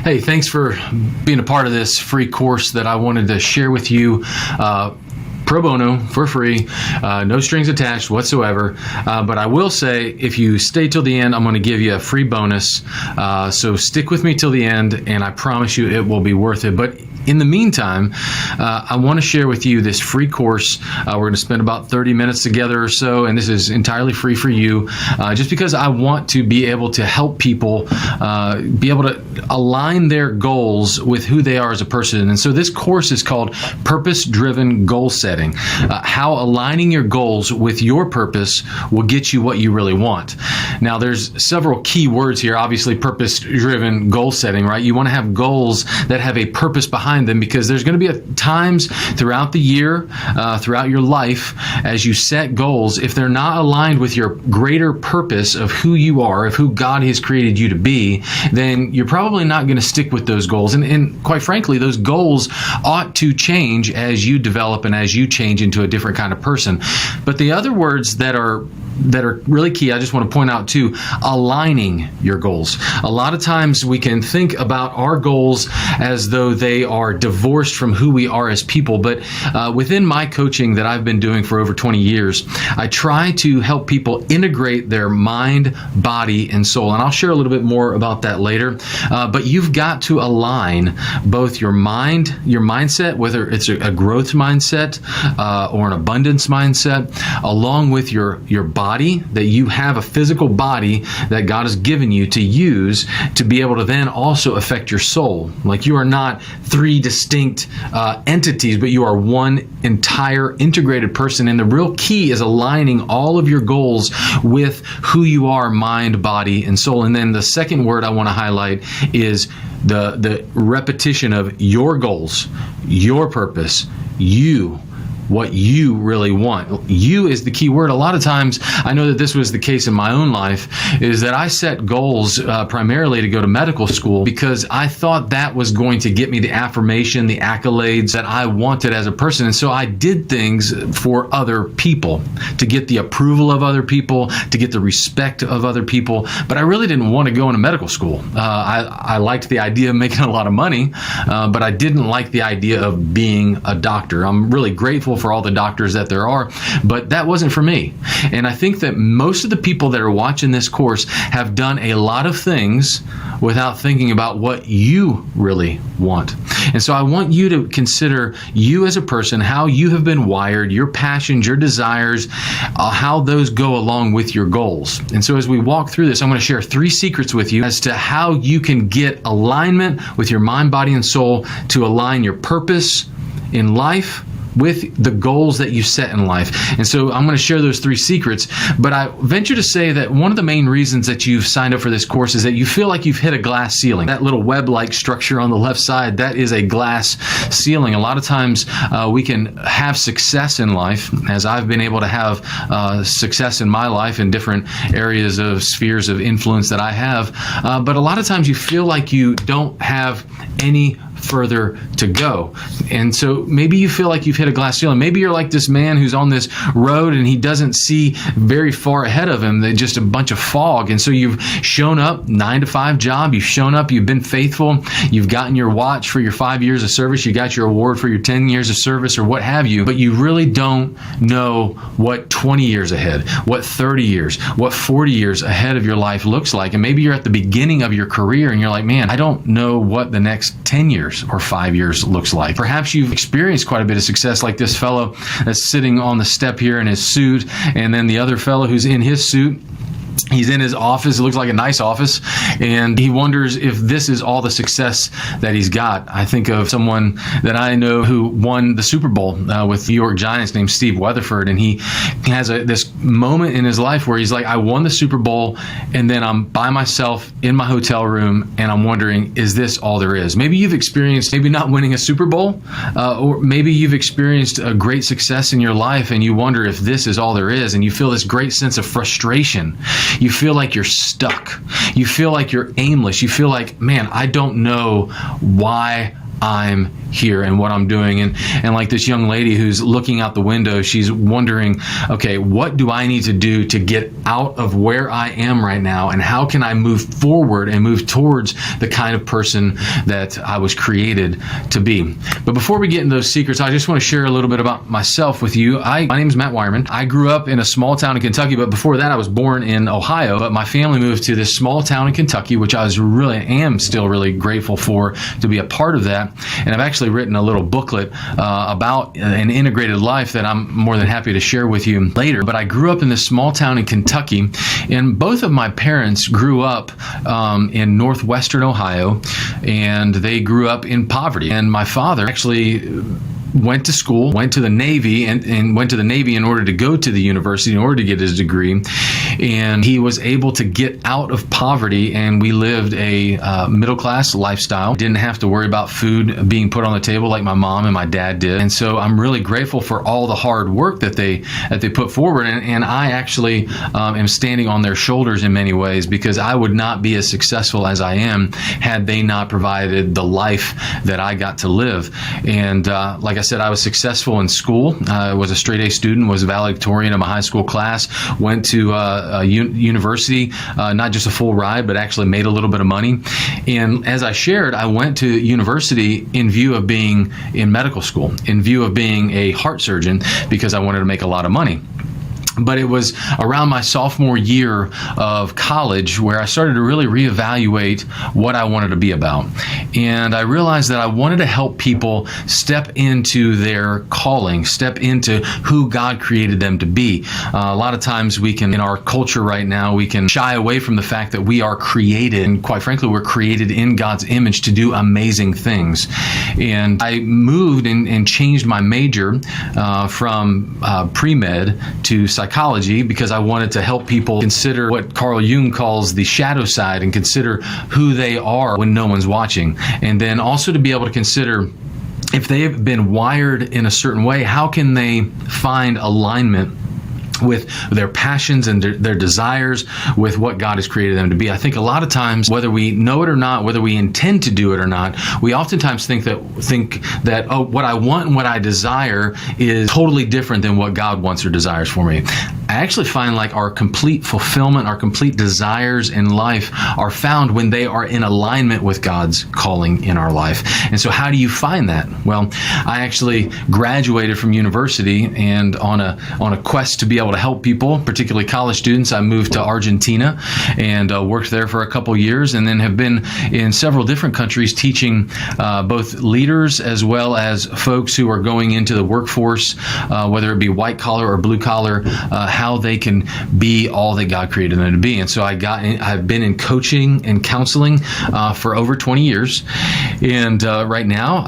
Hey, thanks for being a part of this free course that I wanted to share with you. Pro bono, for free, no strings attached whatsoever. But I will say, if you stay till the end, I'm going to give you a free bonus. So stick with me till the end, and I promise you it will be worth it. But in the meantime, I want to share with you this free course. We're going to spend about 30 minutes together or so, and this is entirely free for you, just because I want to be able to help people be able to align their goals with who they are as a person. And so this course is called Purpose-Driven Goal Setting, how aligning your goals with your purpose will get you what you really want. Now, there's several key words here. Obviously, purpose-driven goal setting, right? You want to have goals that have a purpose behind them, because there's going to be times throughout the year, throughout your life, as you set goals, if they're not aligned with your greater purpose of who you are, of who God has created you to be, then you're probably not going to stick with those goals. And quite frankly, those goals ought to change as you develop and as you change into a different kind of person. But the other words that are really key, I just want to point out too, aligning your goals. A lot of times we can think about our goals as though they are divorced from who we are as people, but within my coaching that I've been doing for over 20 years, I try to help people integrate their mind, body, and soul. And I'll share a little bit more about that later. But you've got to align both your mind, your mindset, whether it's a growth mindset or an abundance mindset, along with your body, that you have a physical body that God has given you to use to be able to then also affect your soul. Like, you are not three distinct entities, but you are one entire integrated person. And the real key is aligning all of your goals with who you are, mind, body, and soul. And then the second word I want to highlight is the repetition of your goals, your purpose, what you really want. You is the key word. A lot of times, I know that this was the case in my own life, is that I set goals primarily to go to medical school because I thought that was going to get me the affirmation, the accolades that I wanted as a person. And so I did things for other people, to get the approval of other people, to get the respect of other people. But I really didn't want to go into medical school. I liked the idea of making a lot of money, but I didn't like the idea of being a doctor. I'm really grateful for all the doctors that there are, but that wasn't for me. And I think that most of the people that are watching this course have done a lot of things without thinking about what you really want. And so I want you to consider you as a person, how you have been wired, your passions, your desires, how those go along with your goals. And so as we walk through this, I'm going to share 3 secrets with you as to how you can get alignment with your mind, body, and soul to align your purpose in life with the goals that you set in life. And so I'm going to share those 3 secrets, but I venture to say that one of the main reasons that you've signed up for this course is that you feel like you've hit a glass ceiling. That little web-like structure on the left side, that is a glass ceiling. A lot of times we can have success in life, as I've been able to have success in my life in different areas of spheres of influence that I have, but a lot of times you feel like you don't have any further to go. And so maybe you feel like you've hit a glass ceiling. Maybe you're like this man who's on this road and he doesn't see very far ahead of him. There's just a bunch of fog. And so you've shown up, 9-to-5 job. You've shown up. You've been faithful. You've gotten your watch for your 5 years of service. You got your award for your 10 years of service or what have you. But you really don't know what 20 years ahead, what 30 years, what 40 years ahead of your life looks like. And maybe you're at the beginning of your career and you're like, man, I don't know what the next 10 years or 5 years looks like. Perhaps you've experienced quite a bit of success, like this fellow that's sitting on the step here in his suit, and then the other fellow who's in his suit. He's in his office. It looks like a nice office. And he wonders if this is all the success that he's got. I think of someone that I know who won the Super Bowl with the New York Giants named Steve Weatherford. And he has this moment in his life where he's like, I won the Super Bowl and then I'm by myself in my hotel room and I'm wondering, is this all there is? Maybe you've experienced maybe not winning a Super Bowl, or maybe you've experienced a great success in your life and you wonder if this is all there is, and you feel this great sense of frustration. You feel like you're stuck. You feel like you're aimless. You feel like, man, I don't know why I'm here and what I'm doing. And like this young lady who's looking out the window, she's wondering, okay, what do I need to do to get out of where I am right now? And how can I move forward and move towards the kind of person that I was created to be? But before we get into those secrets, I just want to share a little bit about myself with you. My name is Matt Wireman. I grew up in a small town in Kentucky, but before that I was born in Ohio. But my family moved to this small town in Kentucky, which I am still really grateful for to be a part of that. And I've actually written a little booklet about an integrated life that I'm more than happy to share with you later. But I grew up in this small town in Kentucky, and both of my parents grew up in northwestern Ohio, and they grew up in poverty. And my father actually went to school, went to the Navy, and went to the Navy in order to go to the university, in order to get his degree. And he was able to get out of poverty, and we lived a middle-class lifestyle. Didn't have to worry about food being put on the table like my mom and my dad did. And so I'm really grateful for all the hard work that they put forward. And I actually am standing on their shoulders in many ways, because I would not be as successful as I am had they not provided the life that I got to live. And like I said, I was successful in school. I was a straight A student, was valedictorian of my high school class, went to a university, not just a full ride, but actually made a little bit of money. And as I shared, I went to university in view of being in medical school, in view of being a heart surgeon, because I wanted to make a lot of money. But it was around my sophomore year of college where I started to really reevaluate what I wanted to be about. And I realized that I wanted to help people step into their calling, step into who God created them to be. A lot of times in our culture right now, we can shy away from the fact that we are created, and quite frankly, we're created in God's image to do amazing things. And I moved and changed my major from pre-med to psychology, because I wanted to help people consider what Carl Jung calls the shadow side, and consider who they are when no one's watching. And then also to be able to consider, if they've been wired in a certain way, how can they find alignment with their passions and their desires, with what God has created them to be. I think a lot of times, whether we know it or not, whether we intend to do it or not, we oftentimes think that oh, what I want and what I desire is totally different than what God wants or desires for me. I actually find like our complete fulfillment, our complete desires in life are found when they are in alignment with God's calling in our life. And so how do you find that? Well, I actually graduated from university, and on a quest to be able to help people, particularly college students, I moved to Argentina and worked there for a couple years, and then have been in several different countries teaching both leaders as well as folks who are going into the workforce, whether it be white collar or blue collar, how they can be all that God created them to be. And so I've been in coaching and counseling for over 20 years, and right now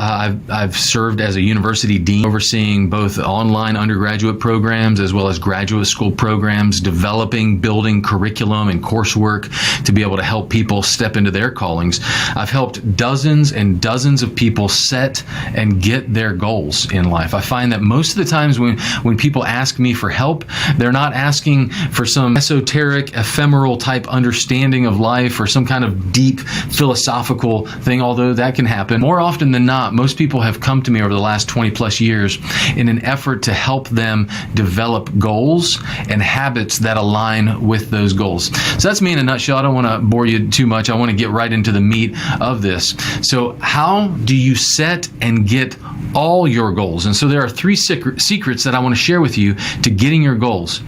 I've served as a university dean, overseeing both online undergraduate programs as well as graduate school programs, building curriculum and coursework to be able to help people step into their callings. I've helped dozens and dozens of people set and get their goals in life. I find that most of the times when people ask me for help, they're not asking for some esoteric, ephemeral type understanding of life or some kind of deep philosophical thing, although that can happen. More often than not, most people have come to me over the last 20 plus years in an effort to help them develop goals and habits that align with those goals. So that's me in a nutshell. I don't want to bore you too much. I want to get right into the meat of this. So how do you set and get all your goals? And so there are 3 secrets that I want to share with you to getting your goals.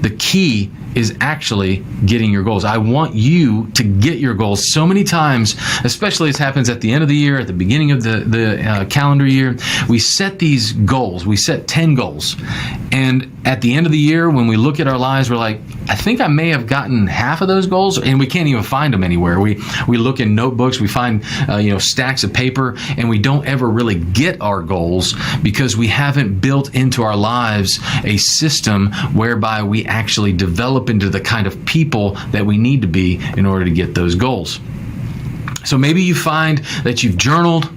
The key is actually getting your goals. I want you to get your goals. So many times, especially this happens at the end of the year, at the beginning of the calendar year, we set these goals. We set 10 goals. And at the end of the year, when we look at our lives, we're like, I think I may have gotten half of those goals, and we can't even find them anywhere. We look in notebooks, we find stacks of paper, and we don't ever really get our goals because we haven't built into our lives a system whereby we actually develop into the kind of people that we need to be in order to get those goals. So maybe you find that you've journaled,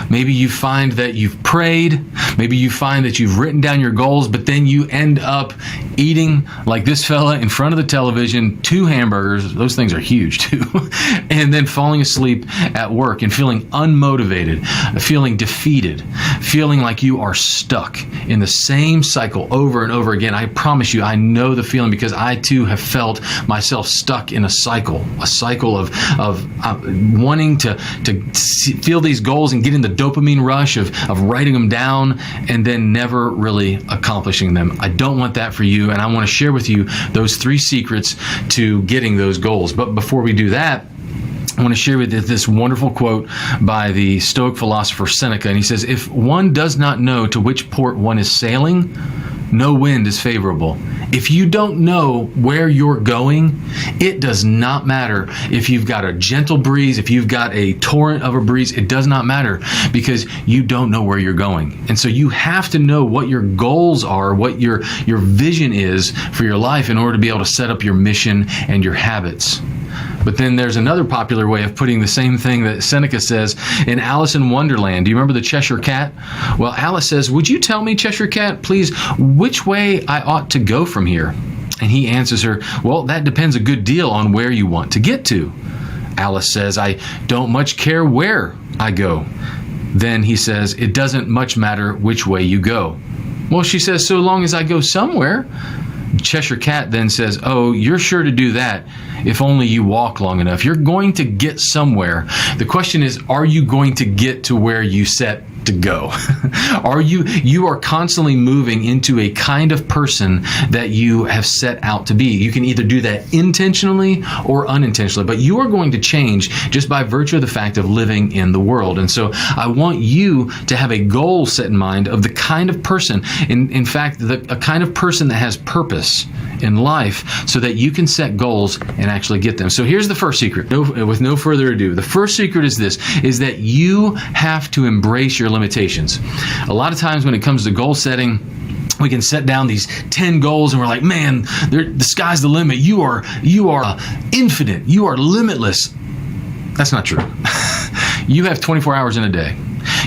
Maybe you find that you've prayed. Maybe you find that you've written down your goals, but then you end up eating like this fella in front of the television, 2 hamburgers. Those things are huge too. And then falling asleep at work and feeling unmotivated, feeling defeated, feeling like you are stuck in the same cycle over and over again. I promise you, I know the feeling, because I too have felt myself stuck in a cycle of wanting to feel these goals and get in the dopamine rush of writing them down and then never really accomplishing them. I don't want that for you, and I want to share with you those 3 secrets to getting those goals. But before we do that, I want to share with you this wonderful quote by the Stoic philosopher Seneca. And he says, "If one does not know to which port one is sailing, no wind is favorable." If you don't know where you're going, it does not matter if you've got a gentle breeze, if you've got a torrent of a breeze, it does not matter, because you don't know where you're going. And so you have to know what your goals are, what your vision is for your life in order to be able to set up your mission and your habits. But then there's another popular way of putting the same thing that Seneca says in Alice in Wonderland. Do you remember the Cheshire Cat? Well, Alice says, "Would you tell me, Cheshire Cat, please, which way I ought to go from here?" And he answers her, "Well, that depends a good deal on where you want to get to." Alice says, "I don't much care where I go." Then he says, "It doesn't much matter which way you go." Well, she says, "So long as I go somewhere." Cheshire Cat then says, "Oh, you're sure to do that if only you walk long enough. You're going to get somewhere. The question is, are you going to get to where you set to go? You are constantly moving into a kind of person that you have set out to be. You can either do that intentionally or unintentionally, but you are going to change just by virtue of the fact of living in the world. And so I want you to have a goal set in mind of the kind of person, in fact, a kind of person that has purpose in life, so that you can set goals and actually get them. So here's the first secret. With no further ado, the first secret is this, is that you have to embrace your limitations. A lot of times when it comes to goal setting, we can set down these 10 goals and we're like, man, the sky's the limit. You are infinite. You are limitless. That's not true. You have 24 hours in a day.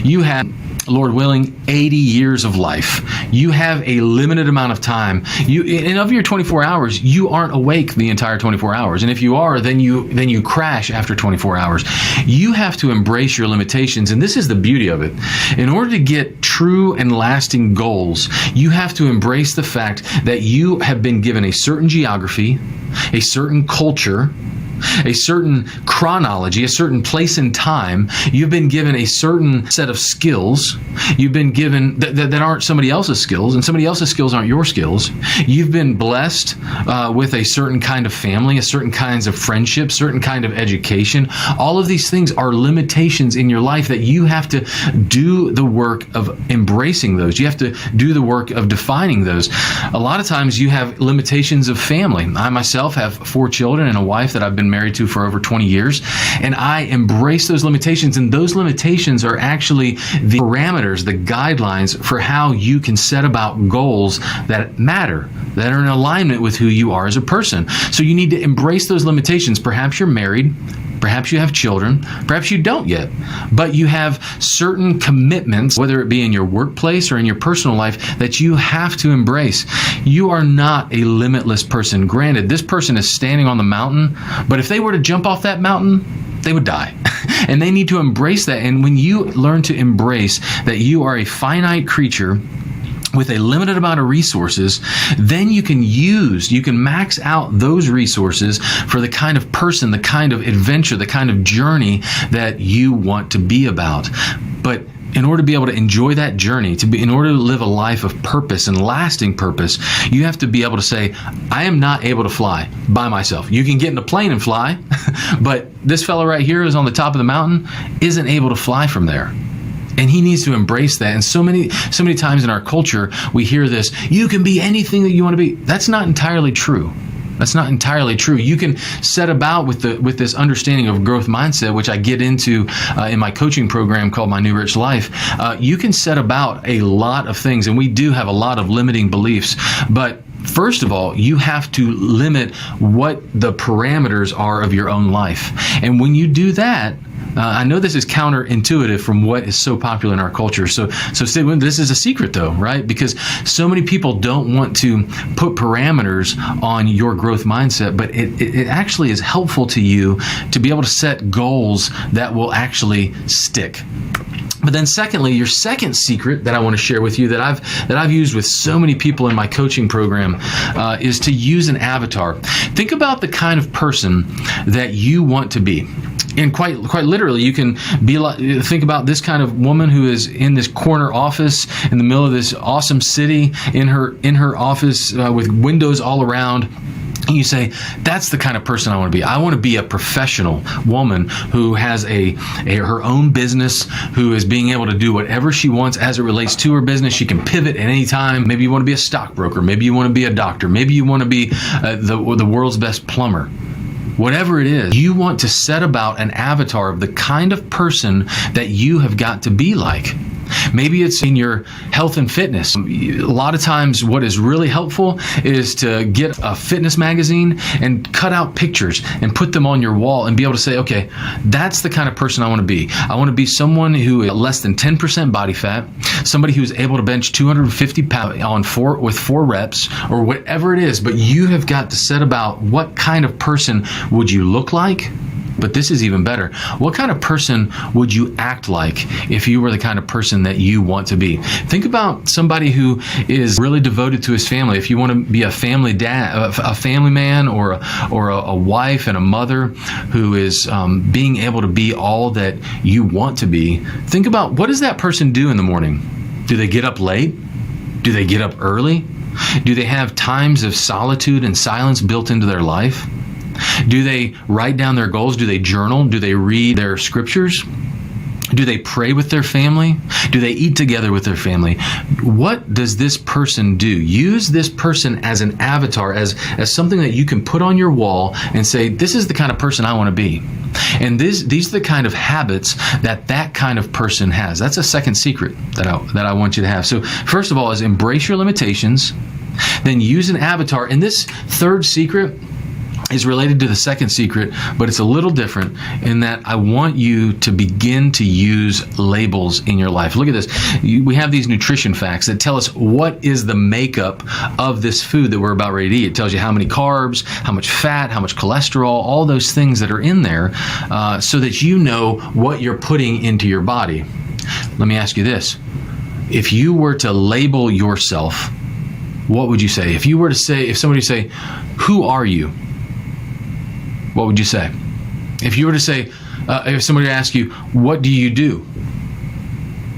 You have, Lord willing, 80 years of life. You have a limited amount of time. And of your 24 hours, you aren't awake the entire 24 hours. And if you are, then you crash after 24 hours. You have to embrace your limitations. And this is the beauty of it. In order to get true and lasting goals, you have to embrace the fact that you have been given a certain geography, a certain culture, a certain chronology, a certain place and time. You've been given a certain set of skills. You've been given that aren't somebody else's skills, and somebody else's skills aren't your skills. You've been blessed with a certain kind of family, a certain kinds of friendships, certain kind of education. All of these things are limitations in your life that you have to do the work of embracing those. You have to do the work of defining those. A lot of times you have limitations of family. I myself have 4 children and a wife that I've been married to for over 20 years, and I embrace those limitations, and those limitations are actually the parameters, the guidelines for how you can set about goals that matter, that are in alignment with who you are as a person. So you need to embrace those limitations. Perhaps you're married, perhaps you have children, perhaps you don't yet, but you have certain commitments, whether it be in your workplace or in your personal life, that you have to embrace. You are not a limitless person. Granted, this person is standing on the mountain, but if they were to jump off that mountain, they would die. And they need to embrace that. And when you learn to embrace that you are a finite creature with a limited amount of resources, then you can max out those resources for the kind of person, the kind of adventure, the kind of journey that you want to be about. But in order to be able to enjoy that journey, in order to live a life of purpose and lasting purpose, you have to be able to say, I am not able to fly by myself. You can get in a plane and fly, but this fellow right here who's on the top of the mountain isn't able to fly from there. And he needs to embrace that. And so many times in our culture, we hear this, you can be anything that you want to be. That's not entirely true. That's not entirely true. You can set about with this understanding of growth mindset, which I get into in my coaching program called My New Rich Life. You can set about a lot of things, and we do have a lot of limiting beliefs, but first of all, you have to limit what the parameters are of your own life. And when you do that, I know this is counterintuitive from what is so popular in our culture. So stay with me. This is a secret though, right? Because so many people don't want to put parameters on your growth mindset, but it actually is helpful to you to be able to set goals that will actually stick. But then secondly, your second secret that I want to share with you that I've used with so many people in my coaching program is to use an avatar. Think about the kind of person that you want to be. And quite literally, you can think about this kind of woman who is in this corner office in the middle of this awesome city in her office with windows all around. And you say, that's the kind of person I want to be. I want to be a professional woman who has her own business, who is being able to do whatever she wants as it relates to her business. She can pivot at any time. Maybe you want to be a stockbroker. Maybe you want to be a doctor. Maybe you want to be the world's best plumber. Whatever it is, you want to set about an avatar of the kind of person that you have got to be like. Maybe it's in your health and fitness. A lot of times what is really helpful is to get a fitness magazine and cut out pictures and put them on your wall and be able to say, okay, that's the kind of person I want to be. I want to be someone who is less than 10% body fat, somebody who's able to bench 250 pounds with 4 reps or whatever it is. But you have got to set about what kind of person would you look like? But this is even better. What kind of person would you act like if you were the kind of person that you want to be? Think about somebody who is really devoted to his family. If you want to be a family dad, a family man, or a wife and a mother who is being able to be all that you want to be, think about, what does that person do in the morning? Do they get up late? Do they get up early? Do they have times of solitude and silence built into their life? Do they write down their goals? Do they journal? Do they read their scriptures? Do they pray with their family? Do they eat together with their family? What does this person do? Use this person as an avatar, as something that you can put on your wall and say, this is the kind of person I want to be. And these are the kind of habits that kind of person has. That's a second secret that I want you to have. So first of all is embrace your limitations, then use an avatar. And this third secret is related to the second secret, but it's a little different in that I want you to begin to use labels in your life. Look at this. We have these nutrition facts that tell us what is the makeup of this food that we're about ready to eat. It tells you how many carbs, how much fat, how much cholesterol, all those things that are in there so that you know what you're putting into your body. Let me ask you this. If you were to label yourself, what would you say? If somebody say, who are you? What would you say? If you were to say, if somebody asked you, what do you do?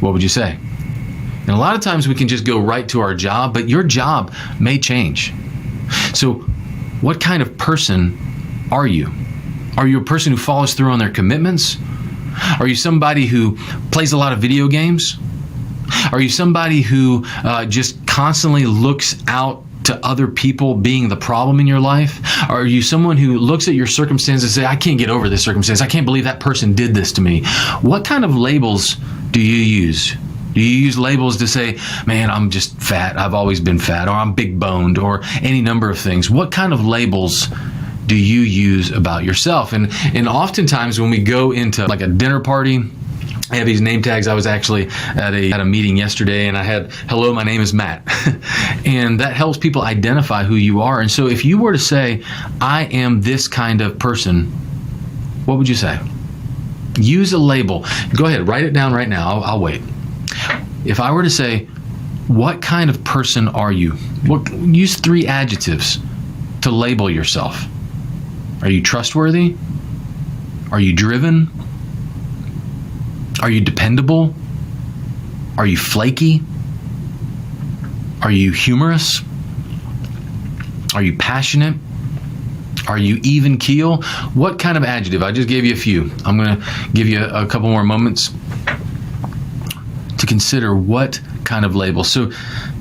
What would you say? And a lot of times we can just go right to our job, but your job may change. So what kind of person are you? Are you a person who follows through on their commitments? Are you somebody who plays a lot of video games? Are you somebody who just constantly looks out to other people being the problem in your life? Are you someone who looks at your circumstances and say, I can't get over this circumstance. I can't believe that person did this to me. What kind of labels do you use? Do you use labels to say, man, I'm just fat. I've always been fat, or I'm big boned, or any number of things? What kind of labels do you use about yourself? And oftentimes when we go into like a dinner party, I have these name tags. I was actually at a meeting yesterday and I had, hello, my name is Matt. And that helps people identify who you are. And so if you were to say, I am this kind of person, what would you say? Use a label. Go ahead, write it down right now. I'll wait. If I were to say, what kind of person are you? Use 3 adjectives to label yourself. Are you trustworthy? Are you driven? Are you dependable? Are you flaky? Are you humorous? Are you passionate? Are you even keel? What kind of adjective? I just gave you a few. I'm going to give you a couple more moments to consider what kind of label. So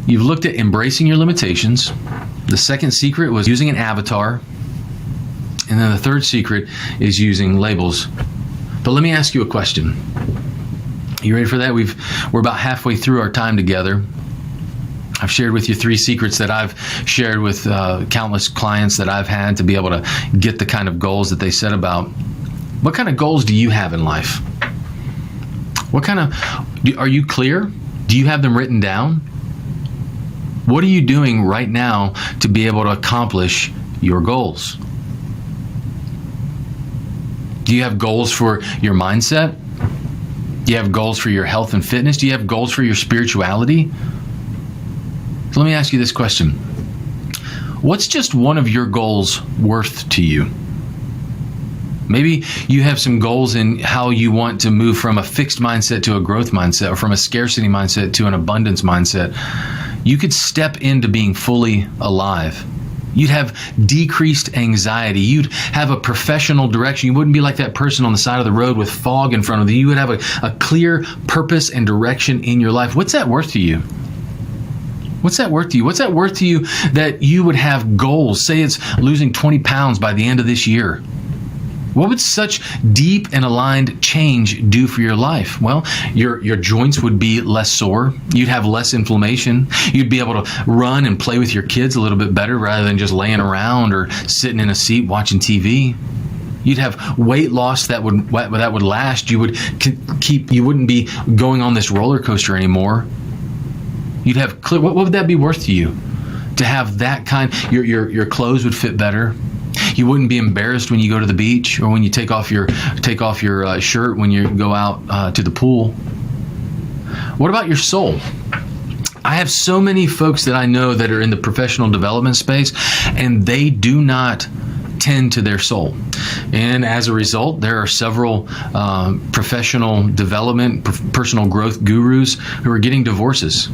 you've looked at embracing your limitations. The second secret was using an avatar. And then the third secret is using labels. But let me ask you a question. You ready for that? We're about halfway through our time together. I've shared with you 3 secrets that I've shared with countless clients that I've had to be able to get the kind of goals that they set about. What kind of goals do you have in life? Are you clear? Do you have them written down? What are you doing right now to be able to accomplish your goals? Do you have goals for your mindset? Do you have goals for your health and fitness? Do you have goals for your spirituality? So let me ask you this question. What's just one of your goals worth to you? Maybe you have some goals in how you want to move from a fixed mindset to a growth mindset, or from a scarcity mindset to an abundance mindset. You could step into being fully alive. You'd have decreased anxiety. You'd have a professional direction. You wouldn't be like that person on the side of the road with fog in front of you. You would have a clear purpose and direction in your life. What's that worth to you? What's that worth to you? What's that worth to you that you would have goals? Say it's losing 20 pounds by the end of this year. What would such deep and aligned change do for your life? Well, your joints would be less sore. You'd have less inflammation. You'd be able to run and play with your kids a little bit better rather than just laying around or sitting in a seat watching TV. You'd have weight loss that would last. You wouldn't be going on this roller coaster anymore. You'd have clear. What would that be worth to you? To have that kind. Your clothes would fit better. You wouldn't be embarrassed when you go to the beach, or when you take off your shirt when you go out to the pool. What about your soul? I have so many folks that I know that are in the professional development space, and they do not tend to their soul. And as a result, there are several professional development, personal growth gurus who are getting divorces.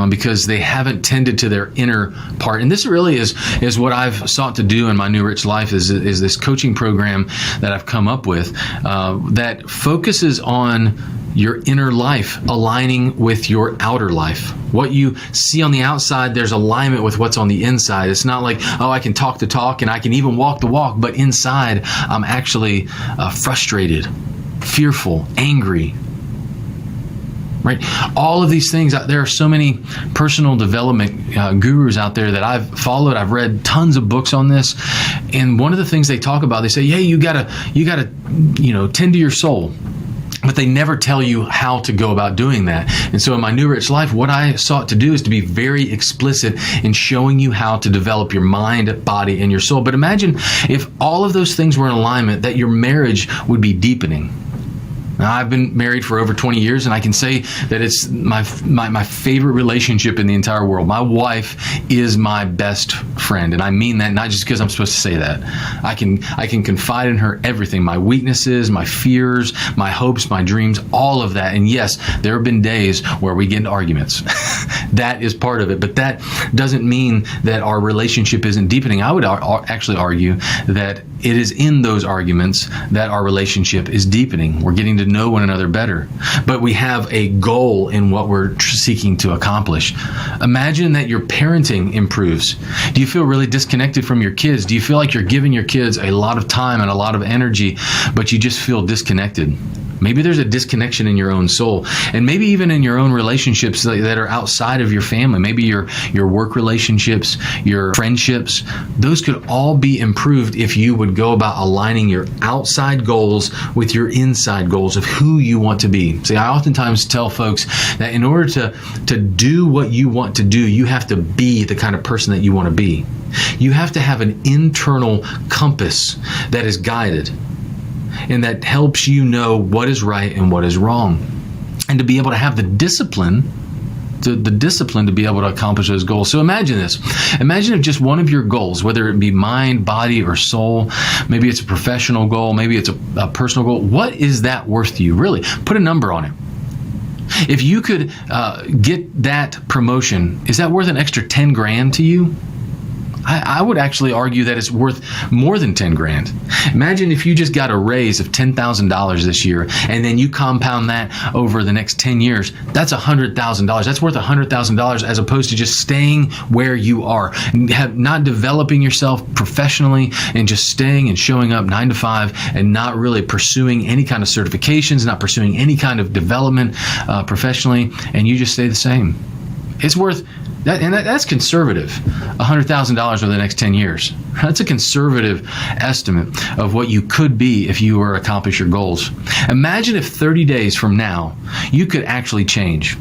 Because they haven't tended to their inner part. And this really is what I've sought to do in my New Rich Life, is this coaching program that I've come up with that focuses on your inner life aligning with your outer life. What you see on the outside, there's alignment with what's on the inside. It's not like, oh, I can talk the talk and I can even walk the walk, but inside I'm actually frustrated, fearful, angry. Right? All of these things, there are so many personal development gurus out there that I've followed. I've read tons of books on this. And one of the things they talk about, they say, hey, you gotta tend to your soul. But they never tell you how to go about doing that. And so in my New Rich Life, what I sought to do is to be very explicit in showing you how to develop your mind, body, and your soul. But imagine if all of those things were in alignment, that your marriage would be deepening. Now, I've been married for over 20 years, and I can say that it's my favorite relationship in the entire world. My wife is my best friend, and I mean that not just because I'm supposed to say that. I can confide in her everything, my weaknesses, my fears, my hopes, my dreams, all of that. And yes, there have been days where we get into arguments. That is part of it, but that doesn't mean that our relationship isn't deepening. I would actually argue that it is in those arguments that our relationship is deepening. We're getting to know one another better, but we have a goal in what we're seeking to accomplish. Imagine that your parenting improves. Do you feel really disconnected from your kids? Do you feel like you're giving your kids a lot of time and a lot of energy, but you just feel disconnected? Maybe there's a disconnection in your own soul, and maybe even in your own relationships that are outside of your family. Maybe your work relationships, your friendships, those could all be improved if you would go about aligning your outside goals with your inside goals of who you want to be. See, I oftentimes tell folks that in order to do what you want to do, you have to be the kind of person that you want to be. You have to have an internal compass that is guided, and that helps you know what is right and what is wrong. And to be able to have the discipline to be able to accomplish those goals. So imagine this. Imagine if just one of your goals, whether it be mind, body, or soul, maybe it's a professional goal, maybe it's a personal goal, what is that worth to you? Really, put a number on it. If you could get that promotion, is that worth an extra 10 grand to you? I would actually argue that it's worth more than 10 grand. Imagine if you just got a raise of $10,000 this year, and then you compound that over the next 10 years. That's $100,000. That's worth $100,000 as opposed to just staying where you are, not developing yourself professionally and just staying and showing up 9 to 5 and not really pursuing any kind of certifications, not pursuing any kind of development professionally, and you just stay the same. It's worth That's conservative, $100,000 over the next 10 years. That's a conservative estimate of what you could be if you were to accomplish your goals. Imagine if 30 days from now, you could actually change.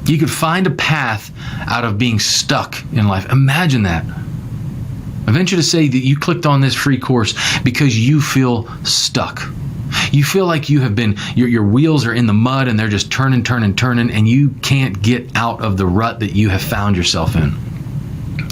You could find a path out of being stuck in life. Imagine that. I venture to say that you clicked on this free course because you feel stuck. You feel like you have been, your wheels are in the mud and they're just turning, and you can't get out of the rut that you have found yourself in.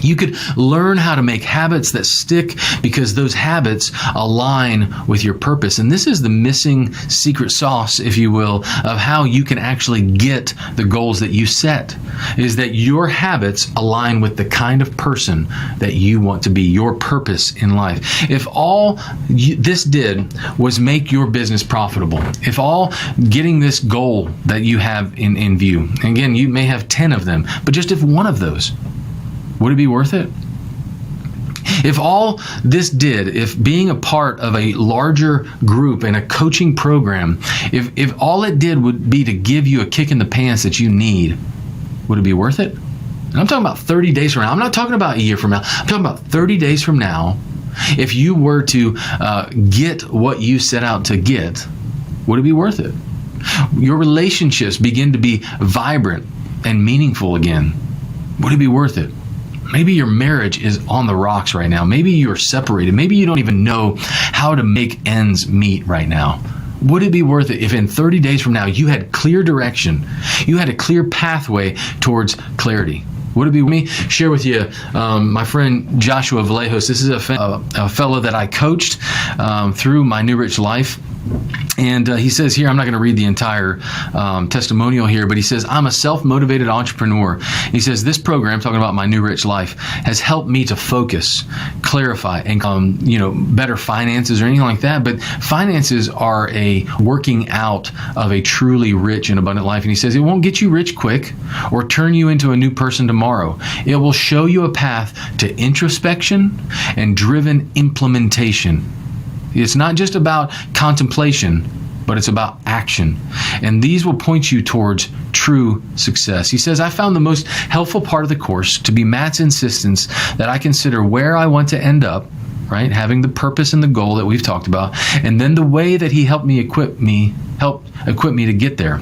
You could learn how to make habits that stick because those habits align with your purpose. And this is the missing secret sauce, if you will, of how you can actually get the goals that you set, is that your habits align with the kind of person that you want to be, your purpose in life. If all this did was make your business profitable, if all getting this goal that you have in view, and again, you may have 10 of them, but just if one of those, would it be worth it? If all this did, if being a part of a larger group and a coaching program, if all it did would be to give you a kick in the pants that you need, would it be worth it? And I'm talking about 30 days from now. I'm not talking about a year from now. I'm talking about 30 days from now. If you were to get what you set out to get, would it be worth it? Your relationships begin to be vibrant and meaningful again. Would it be worth it? Maybe your marriage is on the rocks right now. Maybe you're separated. Maybe you don't even know how to make ends meet right now. Would it be worth it if in 30 days from now you had clear direction, you had a clear pathway towards clarity? Would it be? Let me share with you my friend Joshua Vallejos. This is a fellow that I coached through My New Rich Life. And he says here, I'm not going to read the entire testimonial here, but he says, I'm a self-motivated entrepreneur. He says, this program, talking about My New Rich Life, has helped me to focus, clarify, and better finances or anything like that. But finances are a working out of a truly rich and abundant life. And he says, it won't get you rich quick or turn you into a new person tomorrow. It will show you a path to introspection and driven implementation. It's not just about contemplation, but it's about action. And these will point you towards true success. He says, I found the most helpful part of the course to be Matt's insistence that I consider where I want to end up, right? Having the purpose and the goal that we've talked about, and then the way that he helped equip me to get there.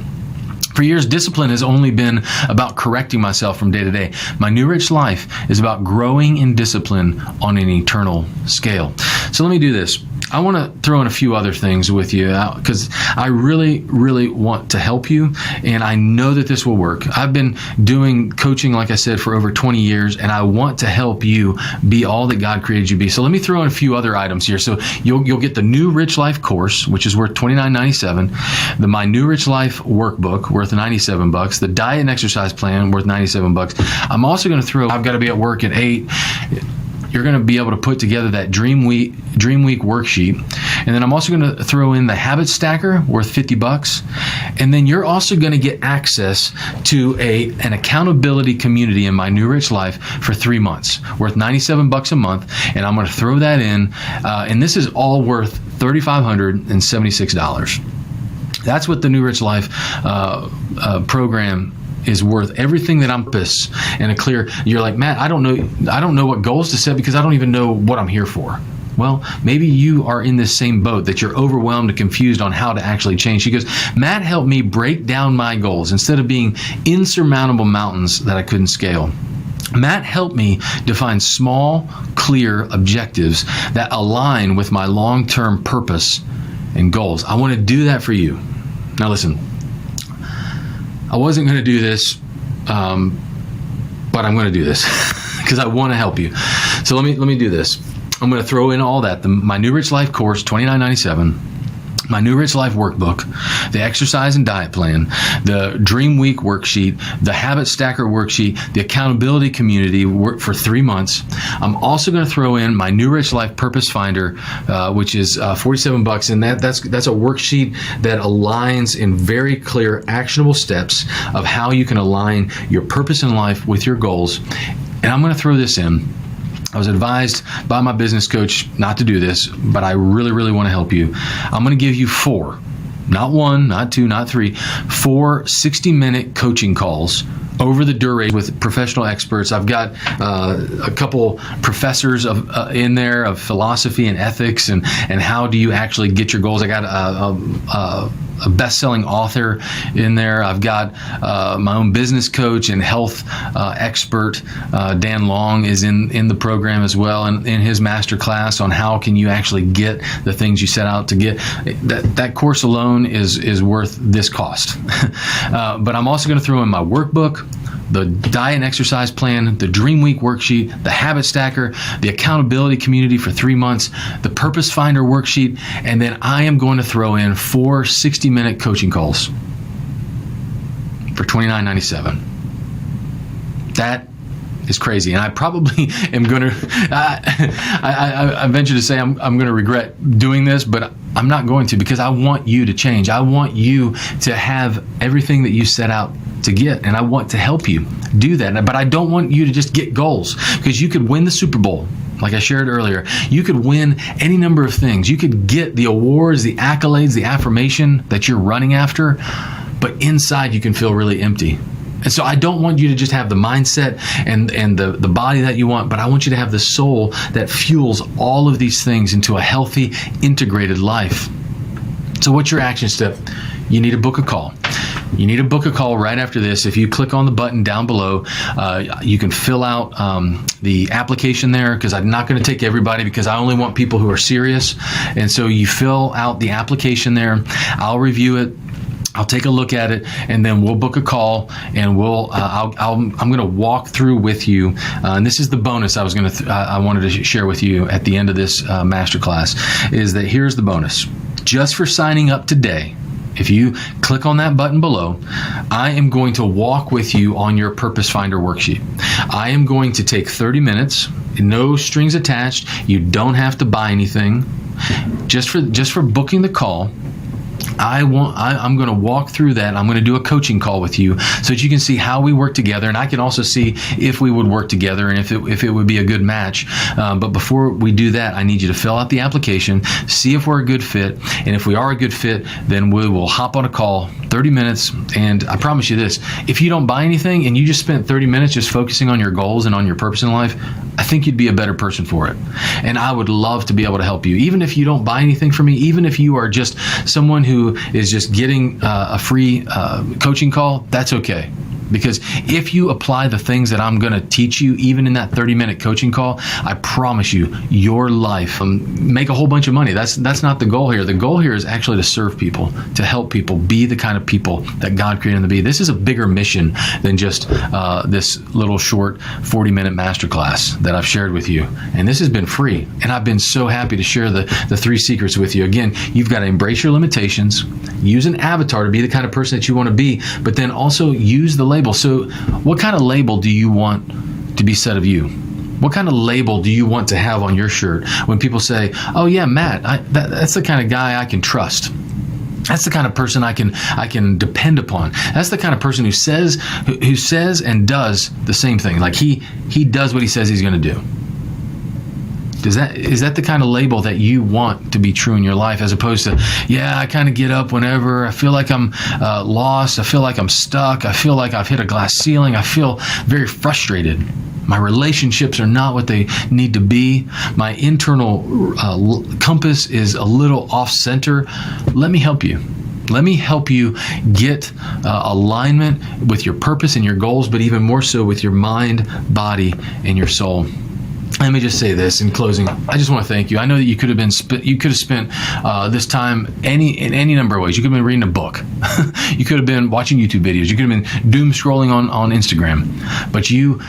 For years, discipline has only been about correcting myself from day to day. My New Rich Life is about growing in discipline on an eternal scale. So let me do this. I want to throw in a few other things with you because I really, really want to help you, and I know that this will work. I've been doing coaching, like I said, for over 20 years, and I want to help you be all that God created you to be. So let me throw in a few other items here. So you'll get the New Rich Life course, which is worth $29.97, the My New Rich Life workbook worth $97, the diet and exercise plan worth $97. I'm also going to throw, I've got to be at work at 8. You're going to be able to put together that Dream Week worksheet. And then I'm also going to throw in the Habit Stacker worth $50. And then you're also going to get access to an accountability community in My New Rich Life for 3 months worth $97 a month. And I'm going to throw that in. And this is all worth $3,576. That's what the New Rich Life program is worth. Everything that I'm purpose and a clear. You're like, Matt, I don't know what goals to set because I don't even know what I'm here for. Well, maybe you are in this same boat that you're overwhelmed and confused on how to actually change. She goes, Matt helped me break down my goals instead of being insurmountable mountains that I couldn't scale. Matt helped me define small, clear objectives that align with my long-term purpose and goals. I want to do that for you. Now listen, I wasn't going to do this, but I'm going to do this because I want to help you. So let me do this. I'm going to throw in all that. My New Rich Life course, $29.97. My New Rich Life workbook, the exercise and diet plan, the Dream Week worksheet, the Habit Stacker worksheet, the accountability community for 3 months. I'm also going to throw in my New Rich Life Purpose Finder, which is $47, and that's a worksheet that aligns in very clear, actionable steps of how you can align your purpose in life with your goals. And I'm going to throw this in. I was advised by my business coach not to do this, but I really, really want to help you. I'm going to give you 4 not 1, not 2, not 3, 4 60-minute coaching calls over the duration with professional experts. I've got a couple professors in there of philosophy and ethics and how do you actually get your goals. I got a best-selling author in there. I've got my own business coach and health expert. Dan Long is in the program as well, and in his masterclass on how can you actually get the things you set out to get. That course alone is worth this cost. But I'm also going to throw in my workbook, the diet and exercise plan, the Dream Week worksheet, the habit stacker, the accountability community for 3 months, the Purpose Finder worksheet, and then I am going to throw in 4 60-minute coaching calls for $29.97. That is crazy, and I probably am going to. I venture to say I'm going to regret doing this, but I'm not going to, because I want you to change. I want you to have everything that you set out to get, and I want to help you do that. But I don't want you to just get goals, because you could win the Super Bowl, like I shared earlier. You could win any number of things. You could get the awards, the accolades, the affirmation that you're running after, but inside you can feel really empty. And so I don't want you to just have the mindset and the body that you want, but I want you to have the soul that fuels all of these things into a healthy, integrated life. So what's your action step? You need to book a call. You need to book a call right after this. If you click on the button down below, you can fill out the application there, because I'm not going to take everybody, because I only want people who are serious. And so you fill out the application there. I'll review it. I'll take a look at it, and then we'll book a call, and I'm going to walk through with you. And this is the bonus I wanted to share with you at the end of this masterclass, is that here's the bonus. Just for signing up today, if you click on that button below, I am going to walk with you on your Purpose Finder worksheet. I am going to take 30 minutes, no strings attached. You don't have to buy anything. Just for booking the call, I'm going to walk through that. I'm going to do a coaching call with you so that you can see how we work together, and I can also see if we would work together and if it would be a good match. But before we do that, I need you to fill out the application, see if we're a good fit, and if we are a good fit, then we will hop on a call, 30 minutes, and I promise you this: if you don't buy anything and you just spent 30 minutes just focusing on your goals and on your purpose in life, I think you'd be a better person for it. And I would love to be able to help you, even if you don't buy anything from me, even if you are just someone who is just getting a free coaching call. That's okay. Because if you apply the things that I'm going to teach you, even in that 30-minute coaching call, I promise you, your life, make a whole bunch of money. That's not the goal here. The goal here is actually to serve people, to help people, be the kind of people that God created them to be. This is a bigger mission than just this little short 40-minute masterclass that I've shared with you. And this has been free. And I've been so happy to share the 3 secrets with you. Again, you've got to embrace your limitations, use an avatar to be the kind of person that you want to be, but then also use the label. So what kind of label do you want to be said of you? What kind of label do you want to have on your shirt when people say, oh yeah, Matt, that's the kind of guy I can trust. That's the kind of person I can depend upon. That's the kind of person who says and does the same thing. Like he does what he says he's going to do. Is that the kind of label that you want to be true in your life, as opposed to, yeah, I kind of get up whenever I feel like I'm lost, I feel like I'm stuck, I feel like I've hit a glass ceiling, I feel very frustrated. My relationships are not what they need to be. My internal compass is a little off center. Let me help you. Let me help you get alignment with your purpose and your goals, but even more so with your mind, body, and your soul. Let me just say this in closing. I just want to thank you. I know that you could have spent this time in any number of ways. You could have been reading a book. You could have been watching YouTube videos. You could have been doom scrolling on Instagram. But you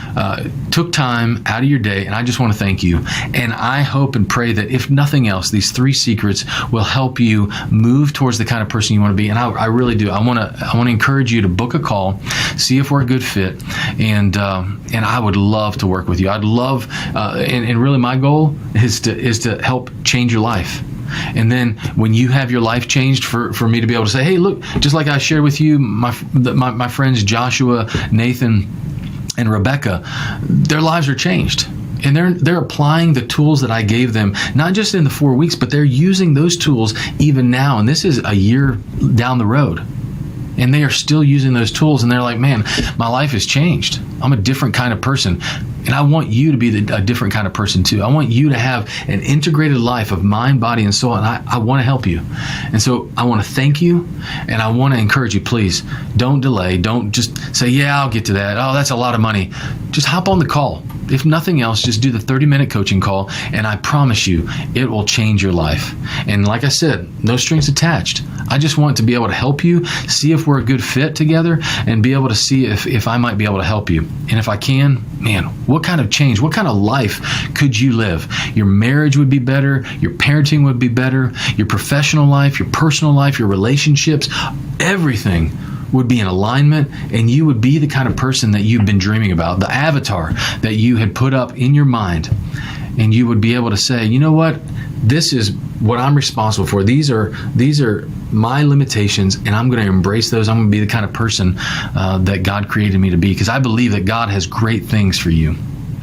took time out of your day, and I just want to thank you. And I hope and pray that if nothing else, these 3 secrets will help you move towards the kind of person you want to be. And I really do. I want to encourage you to book a call, see if we're a good fit, and I would love to work with you. I'd love. And really my goal is to help change your life. And then when you have your life changed, for me to be able to say, hey, look, just like I shared with you, my friends Joshua, Nathan, and Rebecca, their lives are changed. And they're applying the tools that I gave them, not just in the 4 weeks, but they're using those tools even now. And this is a year down the road. And they are still using those tools. And they're like, man, my life has changed. I'm a different kind of person. And I want you to be a different kind of person too. I want you to have an integrated life of mind, body, and soul. And I want to help you. And so I want to thank you. And I want to encourage you, please, don't delay. Don't just say, yeah, I'll get to that. Oh, that's a lot of money. Just hop on the call. If nothing else, just do the 30-minute coaching call, and I promise you, it will change your life. And like I said, no strings attached. I just want to be able to help you, see if we're a good fit together, and be able to see if I might be able to help you. And if I can, man, what kind of change, what kind of life could you live? Your marriage would be better, your parenting would be better, your professional life, your personal life, your relationships, everything would be in alignment, and you would be the kind of person that you've been dreaming about, the avatar that you had put up in your mind. And you would be able to say, you know what, this is what I'm responsible for. These are my limitations, and I'm going to embrace those. I'm going to be the kind of person that God created me to be, because I believe that God has great things for you.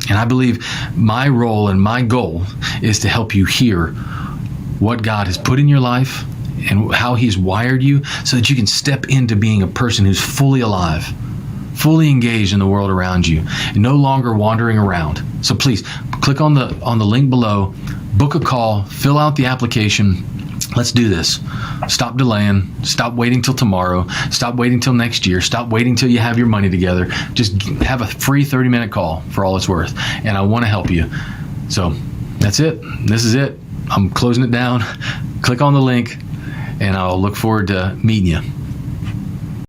And I believe my role and my goal is to help you hear what God has put in your life and how He's wired you, so that you can step into being a person who's fully alive, fully engaged in the world around you, and no longer wandering around. So please click on the link below, book a call, fill out the application. Let's do this. Stop delaying. Stop waiting till tomorrow. Stop waiting till next year. Stop waiting till you have your money together. Just have a free 30-minute call for all it's worth. And I want to help you. So that's it. This is it. I'm closing it down. Click on the link, and I'll look forward to meeting you.